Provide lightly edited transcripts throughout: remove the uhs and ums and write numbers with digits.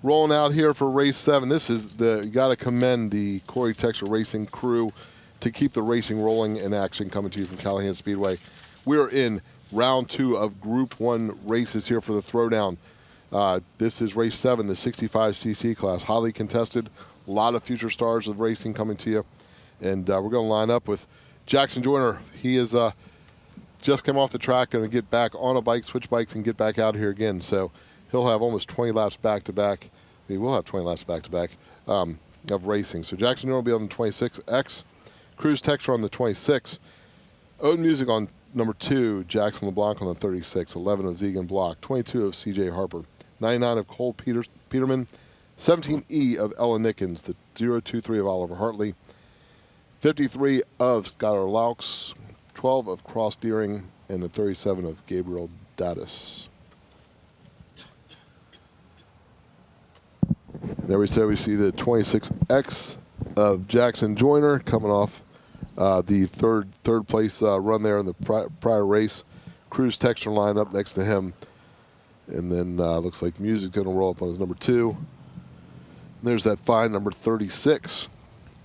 rolling out here for race 7. This is you got to commend the Cory Texter Racing crew to keep the racing rolling and action coming to you from Callahan Speedway. We're in round 2 of Group 1 races here for the Throwdown. This is race 7, the 65cc class. Highly contested. A lot of future stars of racing coming to you. And we're going to line up with Jackson Joyner. He is just come off the track, going to get back on a bike, switch bikes, and get back out here again. So he'll have almost 20 laps back-to-back. He will have 20 laps back-to-back of racing. So Jackson Joyner will be on the 26X. Cory Texter on the 26. Ode Music on number 2. Jackson LeBlanc on the 36. 11 of Zegan Block. 22 of C.J. Harper. 99 of Cole Peterman. 17E of Ella Nickens. The 023 of Oliver Hartley. 53 of Skylar Laux. 12 of Cross Deering. And the 37 of Gabriel Dattis. And there we see the 26X of Jackson Joyner coming off the third place run there in the prior race. Cory Texter line up next to him. And then looks like Music's going to roll up on his number 2. And there's that fine number 36.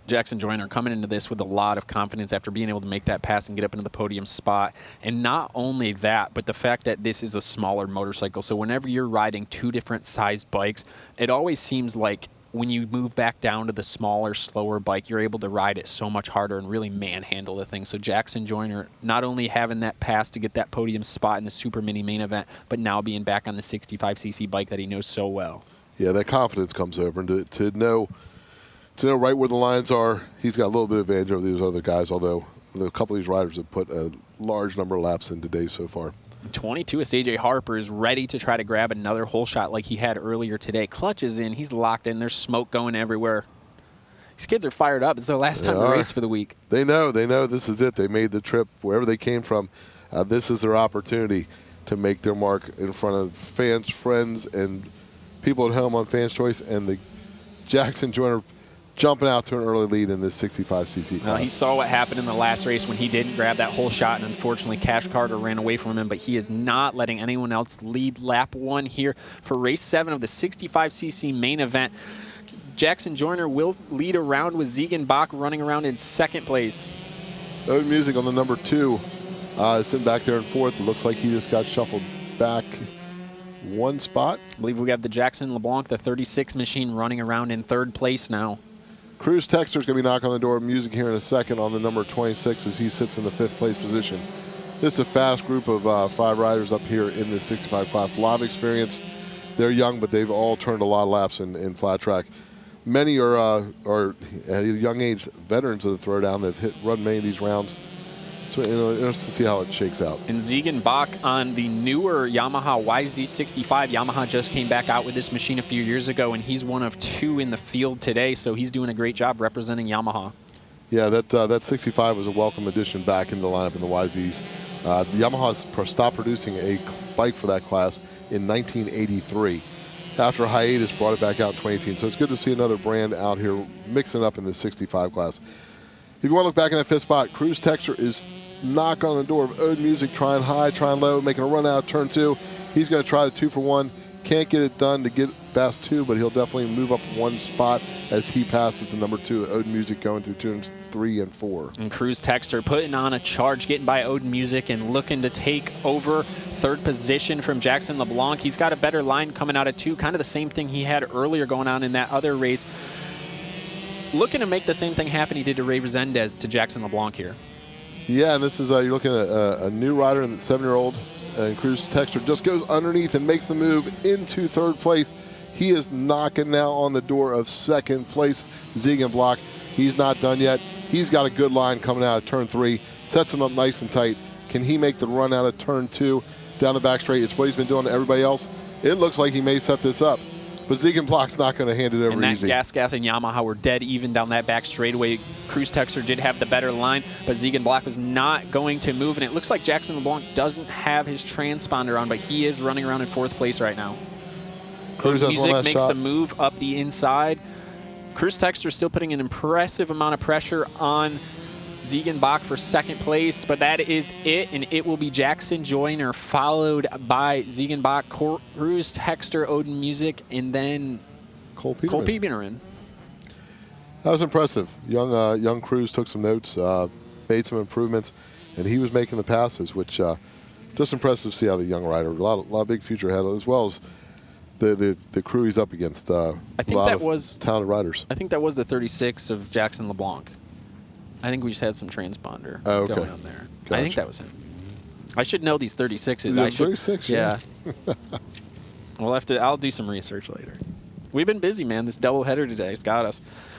Jackson Joyner coming into this with a lot of confidence after being able to make that pass and get up into the podium spot. And not only that, but the fact that this is a smaller motorcycle. So whenever you're riding 2 different sized bikes, it always seems like when you move back down to the smaller, slower bike, you're able to ride it so much harder and really manhandle the thing. So Jackson Joyner not only having that pass to get that podium spot in the Super Mini main event, but now being back on the 65cc bike that he knows so well. Yeah, that confidence comes over, and to know right where the lines are. He's got a little bit of advantage over these other guys, although a couple of these riders have put a large number of laps in today so far. 22 of C.J. Harper is ready to try to grab another hole shot like he had earlier today. Clutch is in. He's locked in. There's smoke going everywhere. These kids are fired up. It's their last time to race for the week. They know this is it. They made the trip wherever they came from. This is their opportunity to make their mark in front of fans, friends, and people at home on Fans' Choice. And the Jackson Joyner jumping out to an early lead in this 65cc class. Well, he saw what happened in the last race when he didn't grab that whole shot, and unfortunately Cash Carter ran away from him, but he is not letting anyone else lead lap 1 here for race 7 of the 65cc main event. Jackson Joyner will lead around with Zegan Bach running around in 2nd place. Ode Music on the number 2 sitting back there in 4th. It looks like he just got shuffled back 1 spot. I believe we have the Jackson LeBlanc, the 36 machine, running around in 3rd place now. Cory Texter is going to be knocking on the door of Music here in a second on the number 26 as he sits in the 5th place position. This is a fast group of 5 riders up here in the 65 class. A lot of experience. They're young, but they've all turned a lot of laps in flat track. Many are at a young age veterans of the Throwdown. They've run many of these rounds. So interesting to see how it shakes out. And Zegan Bach on the newer Yamaha YZ65. Yamaha just came back out with this machine a few years ago, and he's one of 2 in the field today, so he's doing a great job representing Yamaha. Yeah, that 65 was a welcome addition back in the lineup in the YZs. Yamaha stopped producing a bike for that class in 1983. After a hiatus, brought it back out in 2018. So it's good to see another brand out here mixing up in the 65 class. If you want to look back in that 5th spot, Cory Texter is knocking on the door of Ode Music, trying high, trying low, making a run out, turn 2. He's going to try the 2-for-1. Can't get it done to get past 2, but he'll definitely move up 1 spot as he passes the number 2, Ode Music, going through turns 3 and 4. And Cory Texter putting on a charge, getting by Ode Music and looking to take over 3rd position from Jackson LeBlanc. He's got a better line coming out of 2, kind of the same thing he had earlier going on in that other race. Looking to make the same thing happen he did to Ray Resendez to Jackson LeBlanc here. Yeah, and this is you're looking at a new rider, and the 7-year-old, and Cory Texter just goes underneath and makes the move into 3rd place. He is knocking now on the door of 2nd place, Zegan Block. He's not done yet. He's got a good line coming out of turn 3, sets him up nice and tight. Can he make the run out of turn 2 down the back straight? It's what he's been doing to everybody else. It looks like he may set this up. But Zegan Block's not going to hand it over easy. And that Gas and Yamaha were dead even down that back straightaway. Cory Texter did have the better line, but Zegan Block was not going to move. And it looks like Jackson LeBlanc doesn't have his transponder on, but he is running around in 4th place right now. Music makes the move up the inside. Cory Texter still putting an impressive amount of pressure on Zegan Bach for 2nd place, but that is it, and it will be Jackson Joyner followed by Zegan Bach, Cory Texter, Ode Music, and then Cole Peterman. Cole Peterman. That was impressive. Young Cruz took some notes, made some improvements, and he was making the passes, which just impressive to see how the young rider, a lot of big future ahead, as well as the crew he's up against. I think that was talented riders. I think that was the 36 of Jackson LeBlanc. I think we just had some transponder going on there. Gotcha. I think that was him. I should know these 36s. Yeah, 36, yeah. I'll do some research later. We've been busy, man. This doubleheader today has got us.